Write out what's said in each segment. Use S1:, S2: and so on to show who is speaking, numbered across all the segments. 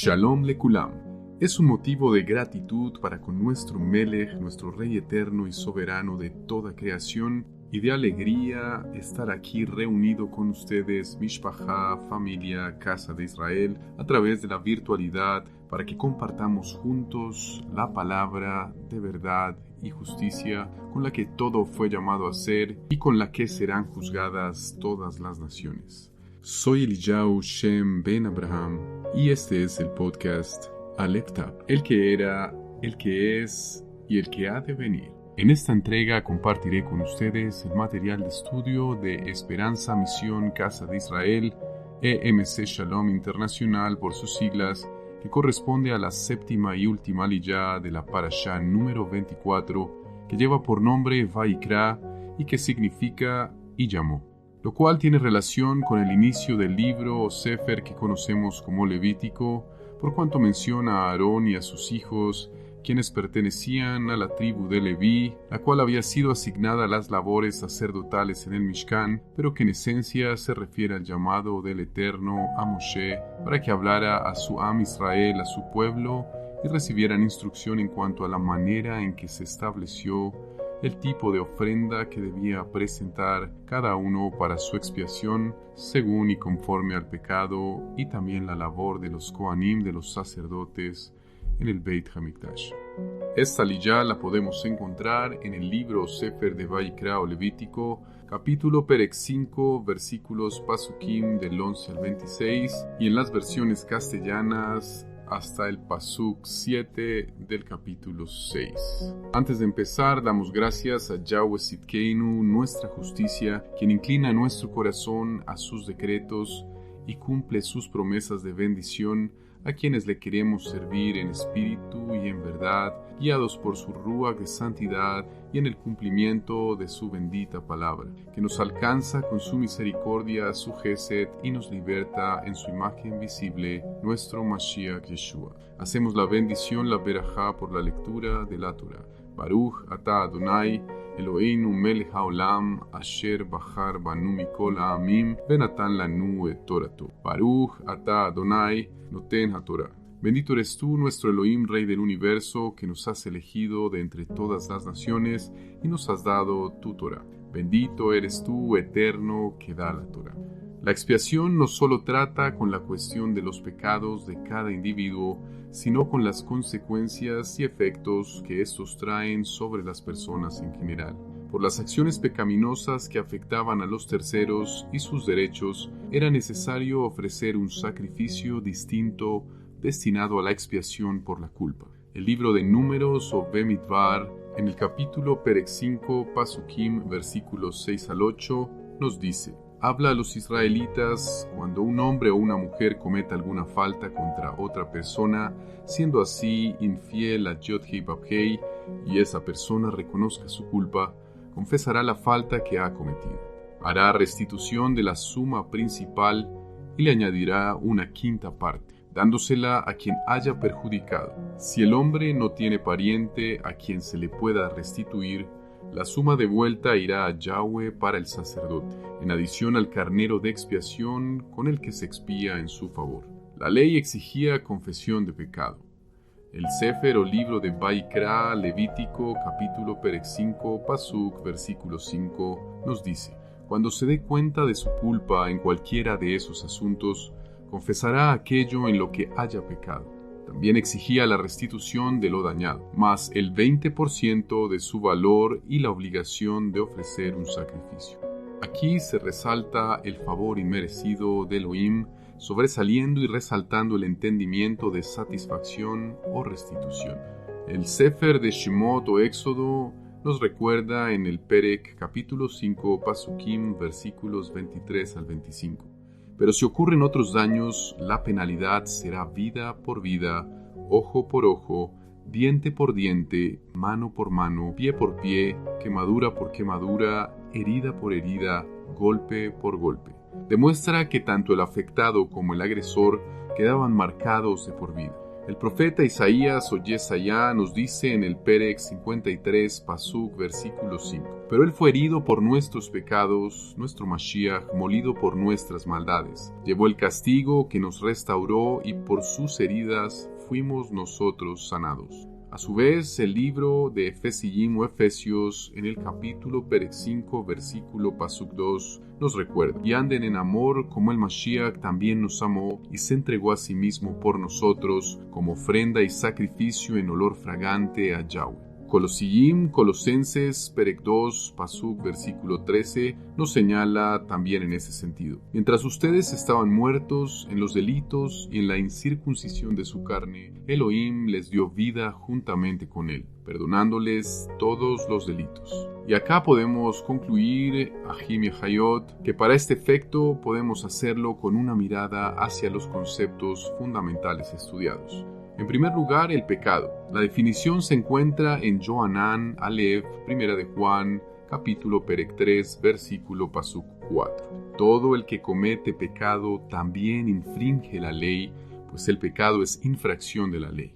S1: Shalom Lekulam. Es un motivo de gratitud para con nuestro Melech, nuestro Rey eterno y soberano de toda creación, y de alegría estar aquí reunido con ustedes, Mishpachá, familia, Casa de Israel, a través de la virtualidad, para que compartamos juntos la palabra de verdad y justicia con la que todo fue llamado a ser y con la que serán juzgadas todas las naciones. Soy Eliyahu Shem Ben Abraham y este es el podcast Aleph Tav, el que era, el que es y el que ha de venir. En esta entrega compartiré con ustedes el material de estudio de Esperanza Misión Casa de Israel, EMC Shalom Internacional por sus siglas, que corresponde a la séptima y última aliyá de la parashá número 24, que lleva por nombre Vaikra y que significa y llamó, lo cual tiene relación con el inicio del libro o Sefer que conocemos como Levítico, por cuanto menciona a Aarón y a sus hijos, quienes pertenecían a la tribu de Leví, la cual había sido asignada a las labores sacerdotales en el Mishkan, pero que en esencia se refiere al llamado del Eterno a Moshe para que hablara a su Am Israel, a su pueblo, y recibieran instrucción en cuanto a la manera en que se estableció el tipo de ofrenda que debía presentar cada uno para su expiación, según y conforme al pecado, y también la labor de los Kohanim, de los sacerdotes, en el Beit HaMikdash. Esta aliyá la podemos encontrar en el libro Sefer de Vaikra o Levítico, capítulo Perek 5, versículos Pasukim del 11 al 26, y en las versiones castellanas hasta el Pasuk 7 del capítulo 6. Antes de empezar, damos gracias a Yahweh Sidkeinu, nuestra justicia, quien inclina nuestro corazón a sus decretos y cumple sus promesas de bendición a quienes le queremos servir en espíritu y en verdad, guiados por su Ruach de santidad y en el cumplimiento de su bendita palabra, que nos alcanza con su misericordia, su Gesed, y nos liberta en su imagen visible, nuestro Mashiach Yeshua. Hacemos la bendición, la berajá, por la lectura de la Torah. Baruch atah Adonai, Eloheinu melech haolam, asher bachar banu mikol ha'amim, venatan lanu et toratu. Baruch atah Adonai, noten haTorah. Bendito eres tú, nuestro Elohim, Rey del universo, que nos has elegido de entre todas las naciones y nos has dado tu Torah. Bendito eres tú, eterno, que da la Torah. La expiación no solo trata con la cuestión de los pecados de cada individuo, sino con las consecuencias y efectos que estos traen sobre las personas en general. Por las acciones pecaminosas que afectaban a los terceros y sus derechos, era necesario ofrecer un sacrificio distinto destinado a la expiación por la culpa. El libro de Números o Bemidbar, en el capítulo Perek 5, Pasukim, versículos 6 al 8, nos dice: habla a los israelitas cuando un hombre o una mujer cometa alguna falta contra otra persona, siendo así infiel a Yod-Hei Bab-Hei, y esa persona reconozca su culpa, confesará la falta que ha cometido. Hará restitución de la suma principal y le añadirá una quinta parte, dándosela a quien haya perjudicado. Si el hombre no tiene pariente a quien se le pueda restituir, la suma de vuelta irá a Yahweh para el sacerdote, en adición al carnero de expiación con el que se expía en su favor. La ley exigía confesión de pecado. El Sefer o libro de Vaikra, Levítico, capítulo Perek 5, Pasuk, versículo 5, nos dice: cuando se dé cuenta de su culpa en cualquiera de esos asuntos, confesará aquello en lo que haya pecado. También exigía la restitución de lo dañado, más el 20% de su valor y la obligación de ofrecer un sacrificio. Aquí se resalta el favor inmerecido de Elohim, sobresaliendo y resaltando el entendimiento de satisfacción o restitución. El Sefer de Shemot o Éxodo nos recuerda en el Perek capítulo 5, Pasukim, versículos 23 al 25. Pero si ocurren otros daños, la penalidad será vida por vida, ojo por ojo, diente por diente, mano por mano, pie por pie, quemadura por quemadura, herida por herida, golpe por golpe. Demuestra que tanto el afectado como el agresor quedaban marcados de por vida. El profeta Isaías o Yesayá nos dice en el Perec 53, Pasuk, versículo 5: Pero él fue herido por nuestros pecados, nuestro Mashiach, molido por nuestras maldades. Llevó el castigo que nos restauró y por sus heridas fuimos nosotros sanados. A su vez, el libro de Efesiyim o Efesios, en el capítulo Perec 5, versículo Pasuk 2, nos recuerda: y anden en amor como el Mashiach también nos amó y se entregó a sí mismo por nosotros como ofrenda y sacrificio en olor fragante a Yahweh. Colosenses, Perec 2, Pasuk, versículo 13, nos señala también en ese sentido. Mientras ustedes estaban muertos en los delitos y en la incircuncisión de su carne, Elohim les dio vida juntamente con él, perdonándoles todos los delitos. Y acá podemos concluir, Ahim y Hayot, que para este efecto podemos hacerlo con una mirada hacia los conceptos fundamentales estudiados. En primer lugar, el pecado. La definición se encuentra en Johanán, Aleph, Primera de Juan, capítulo Perec 3, versículo Pasuk 4. Todo el que comete pecado también infringe la ley, pues el pecado es infracción de la ley.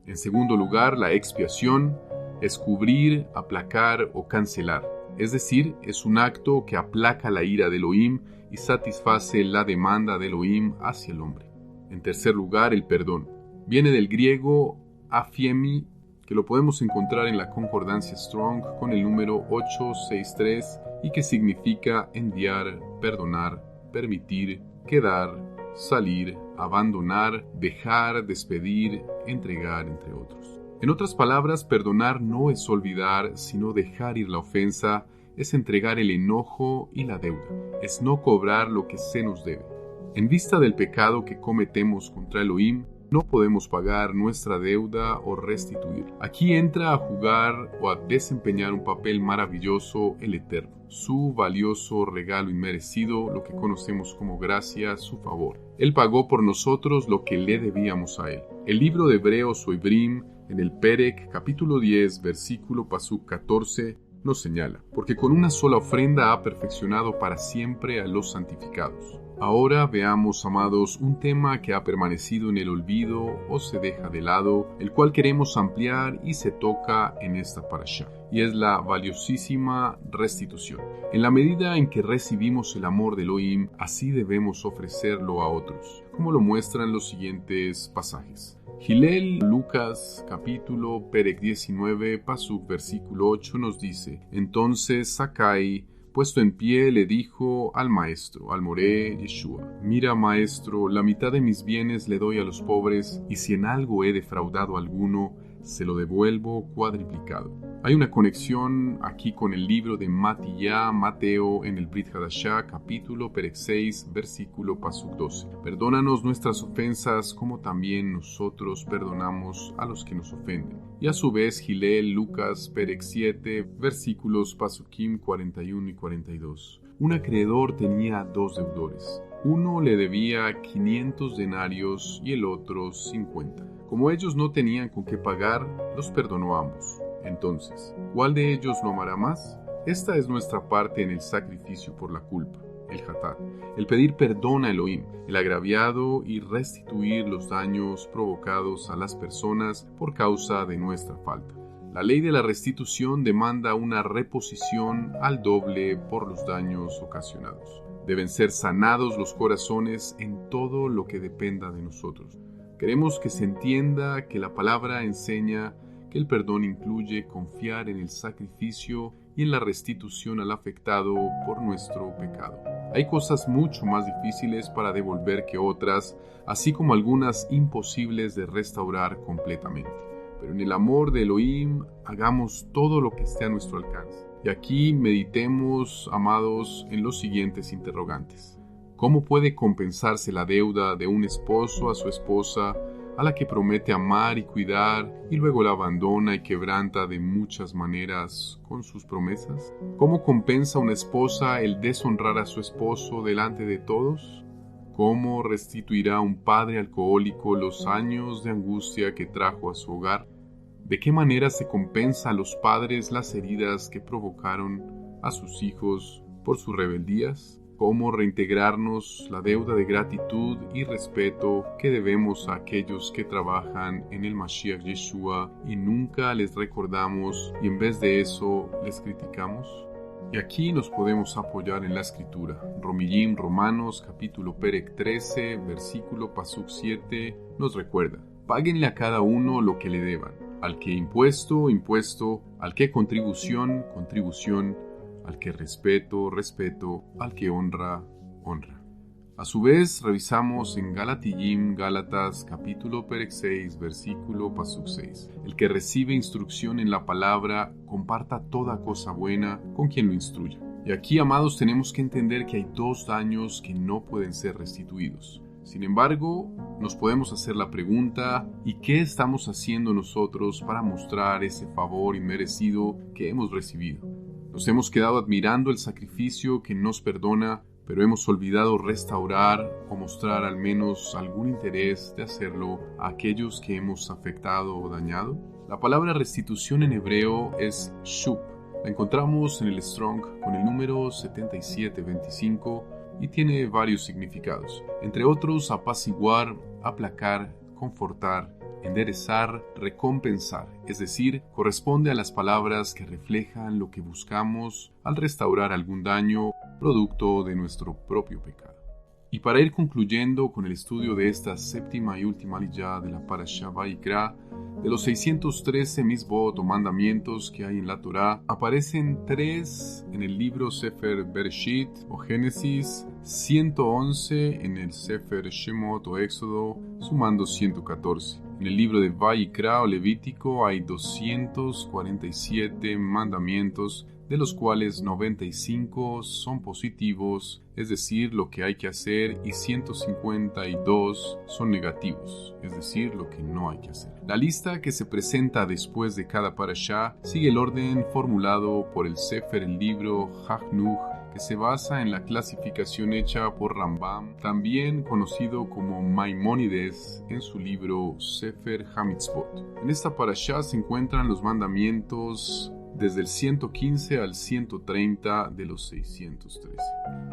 S1: En segundo lugar, la expiación es cubrir, aplacar o cancelar. Es decir, es un acto que aplaca la ira de Elohim y satisface la demanda de Elohim hacia el hombre. En tercer lugar, el perdón. Viene del griego afiemi, que lo podemos encontrar en la concordancia Strong con el número 863 y que significa enviar, perdonar, permitir, quedar, salir, abandonar, dejar, despedir, entregar, entre otros. En otras palabras, perdonar no es olvidar, sino dejar ir la ofensa, es entregar el enojo y la deuda, es no cobrar lo que se nos debe. En vista del pecado que cometemos contra Elohim, no podemos pagar nuestra deuda o restituir. Aquí entra a jugar o a desempeñar un papel maravilloso el Eterno, su valioso regalo inmerecido, lo que conocemos como gracia, su favor. Él pagó por nosotros lo que le debíamos a Él. El libro de Hebreos o Ibrim, en el Perec, capítulo 10, versículo Pasuk 14, nos señala: porque con una sola ofrenda ha perfeccionado para siempre a los santificados. Ahora veamos, amados, un tema que ha permanecido en el olvido o se deja de lado, el cual queremos ampliar y se toca en esta parashá, y es la valiosísima restitución. En la medida en que recibimos el amor de Elohim, así debemos ofrecerlo a otros, como lo muestran los siguientes pasajes. Hillel, Lucas, capítulo Perec 19, Pasuk, versículo 8 nos dice: entonces Sakai, puesto en pie, le dijo al maestro, al moré Yeshua: mira, maestro, la mitad de mis bienes le doy a los pobres, y si en algo he defraudado a alguno, se lo devuelvo cuadriplicado. Hay una conexión aquí con el libro de Mateo en el Brit Hadashah, capítulo Perec 6, versículo Pasuk 12. Perdónanos nuestras ofensas como también nosotros perdonamos a los que nos ofenden. Y a su vez Hillel, Lucas, Perec 7, versículos Pasukim 41 y 42. Un acreedor tenía dos deudores. Uno le debía 500 denarios y el otro 50. Como ellos no tenían con qué pagar, los perdonó a ambos. Entonces, ¿cuál de ellos lo amará más? Esta es nuestra parte en el sacrificio por la culpa, el hatat, el pedir perdón a Elohim, el agraviado y restituir los daños provocados a las personas por causa de nuestra falta. La ley de la restitución demanda una reposición al doble por los daños ocasionados. Deben ser sanados los corazones en todo lo que dependa de nosotros. Queremos que se entienda que la palabra enseña que el perdón incluye confiar en el sacrificio y en la restitución al afectado por nuestro pecado. Hay cosas mucho más difíciles para devolver que otras, así como algunas imposibles de restaurar completamente. Pero en el amor de Elohim, hagamos todo lo que esté a nuestro alcance. Y aquí meditemos, amados, en los siguientes interrogantes. ¿Cómo puede compensarse la deuda de un esposo a su esposa, a la que promete amar y cuidar y luego la abandona y quebranta de muchas maneras con sus promesas? ¿Cómo compensa una esposa el deshonrar a su esposo delante de todos? ¿Cómo restituirá un padre alcohólico los años de angustia que trajo a su hogar? ¿De qué manera se compensa a los padres las heridas que provocaron a sus hijos por sus rebeldías? cómo reintegrarnos la deuda de gratitud y respeto que debemos a aquellos que trabajan en el Mashiach Yeshua y nunca les recordamos y en vez de eso les criticamos. Y aquí nos podemos apoyar en la escritura. Romillim, Romanos, capítulo Perec 13, versículo Pasuk 7, nos recuerda: páguenle a cada uno lo que le deban. Al que impuesto, impuesto; al que contribución, contribución; al que respeto, respeto; al que honra, honra. A su vez, revisamos en Galatiyim, Gálatas, capítulo Perec 6, versículo Pasuk 6. El que recibe instrucción en la palabra, comparta toda cosa buena con quien lo instruya. Y aquí, amados, tenemos que entender que hay dos daños que no pueden ser restituidos. Sin embargo, nos podemos hacer la pregunta: ¿y qué estamos haciendo nosotros para mostrar ese favor inmerecido que hemos recibido? Nos hemos quedado admirando el sacrificio que nos perdona, pero hemos olvidado restaurar o mostrar al menos algún interés de hacerlo a aquellos que hemos afectado o dañado. La palabra restitución en hebreo es shup. La encontramos en el Strong con el número 7725 y tiene varios significados, entre otros apaciguar, aplacar, confortar, enderezar, recompensar, es decir, corresponde a las palabras que reflejan lo que buscamos al restaurar algún daño producto de nuestro propio pecado. Y para ir concluyendo con el estudio de esta séptima y última aliyá de la Parashá Vayikra, de los 613 misbot o mandamientos que hay en la Torá, aparecen 3 en el libro Sefer Bereshit o Génesis, 111 en el Sefer Shemot o Éxodo, sumando 114. En el libro de Vayikra o Levítico hay 247 mandamientos, de los cuales 95 son positivos, es decir, lo que hay que hacer, y 152 son negativos, es decir, lo que no hay que hacer. La lista que se presenta después de cada parashá sigue el orden formulado por el Sefer, el libro Hachnuch, que se basa en la clasificación hecha por Rambam, también conocido como Maimónides, en su libro Sefer Hamitzvot. En esta parashá se encuentran los mandamientos desde el 115 al 130 de los 613.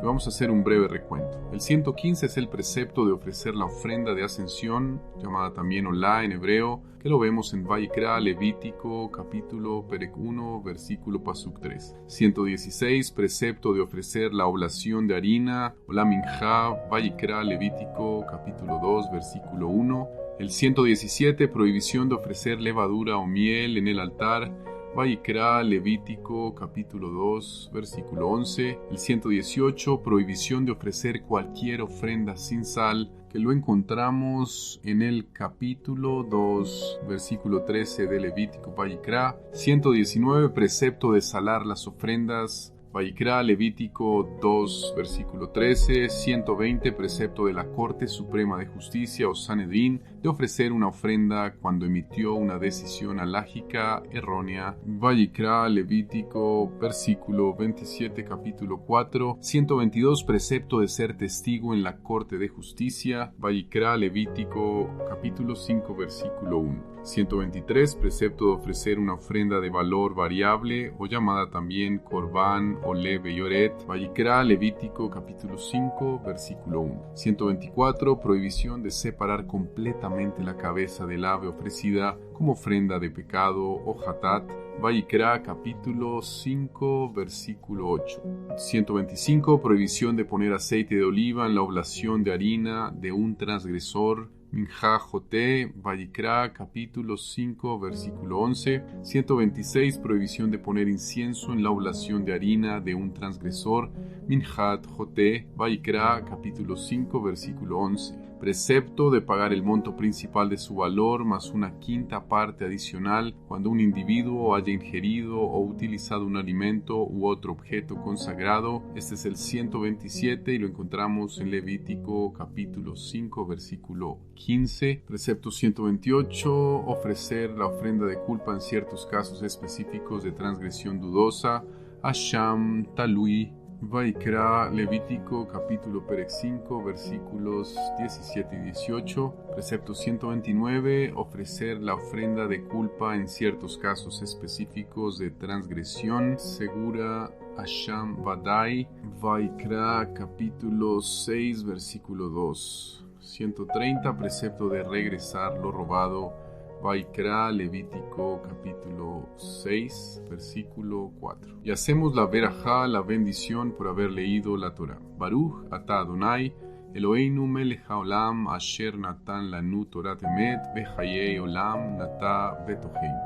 S1: Vamos a hacer un breve recuento. El 115 es el precepto de ofrecer la ofrenda de ascensión, llamada también Olá en hebreo, que lo vemos en Vayikra, Levítico, capítulo Perec 1, versículo Pasuk 3. 116, precepto de ofrecer la oblación de harina, Olá Minjá, Vayikra, Levítico, capítulo 2, versículo 1. El 117, prohibición de ofrecer levadura o miel en el altar, Vayikra, Levítico, capítulo 2, versículo 11. El 118, prohibición de ofrecer cualquier ofrenda sin sal, que lo encontramos en el capítulo 2, versículo 13 de Levítico, Vayikra. 119, precepto de salar las ofrendas, Vayikra, Levítico 2, versículo 13. 120, precepto de la Corte Suprema de Justicia o Sanedrín de ofrecer una ofrenda cuando emitió una decisión alágica errónea. Vayikra, Levítico, versículo 27, capítulo 4. 122, precepto de ser testigo en la Corte de Justicia. Vayikra, Levítico, capítulo 5, versículo 1. 123, precepto de ofrecer una ofrenda de valor variable o llamada también Corbán o Leve Yoret. Vayikra, Levítico, capítulo 5, versículo 1. 124, prohibición de separar completamente la cabeza del ave ofrecida como ofrenda de pecado o hatat. Vayikra, capítulo 5, versículo 8. 125, prohibición de poner aceite de oliva en la oblación de harina de un transgresor. Minjá Joté, Vayikra, capítulo 5, versículo 11. 126, prohibición de poner incienso en la oblación de harina de un transgresor. Minjat Joté, Vayikra, capítulo 5, versículo 11. Precepto de pagar el monto principal de su valor más una quinta parte adicional cuando un individuo haya ingerido o utilizado un alimento u otro objeto consagrado. Este es el 127 y lo encontramos en Levítico capítulo 5 versículo 15. Precepto 128, ofrecer la ofrenda de culpa en ciertos casos específicos de transgresión dudosa. Asham Talui Vaikra, Levítico, capítulo Perec 5, versículos 17 y 18. Precepto 129, ofrecer la ofrenda de culpa en ciertos casos específicos de transgresión. Segura Asham Vadai. Vaikra, capítulo 6, versículo 2. 130, precepto de regresar lo robado. Vaikra, Levítico, capítulo 6, versículo 4. Y hacemos la verajá, la bendición, por haber leído la Torah. Baruch atah Adonai, Eloheinu melech haolam, asher natan lanu torat emet, vechayei olam nata betoheinu.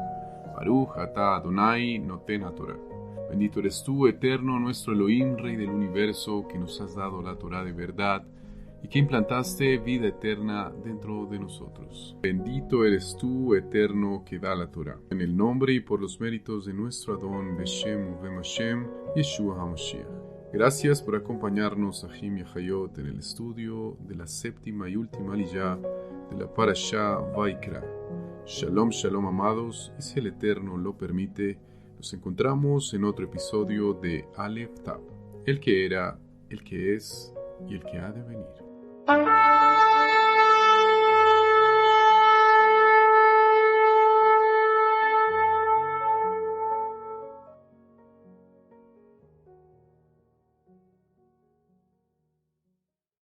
S1: Baruch atah Adonai, noten haTorah. Bendito eres tú, eterno, nuestro Elohim, Rey del universo, que nos has dado la Torah de verdad, y que implantaste vida eterna dentro de nosotros. Bendito eres tú, eterno, que da la Torah. En el nombre y por los méritos de nuestro Adón, Beshem Uvem Hashem, Yeshua HaMashiach. Gracias por acompañarnos, Ahim y Hayot, en el estudio de la séptima y última aliyá de la Parashá Vaikra. Shalom, shalom, amados, y si el Eterno lo permite, nos encontramos en otro episodio de Aleph Tab, el que era, el que es y el que ha de venir.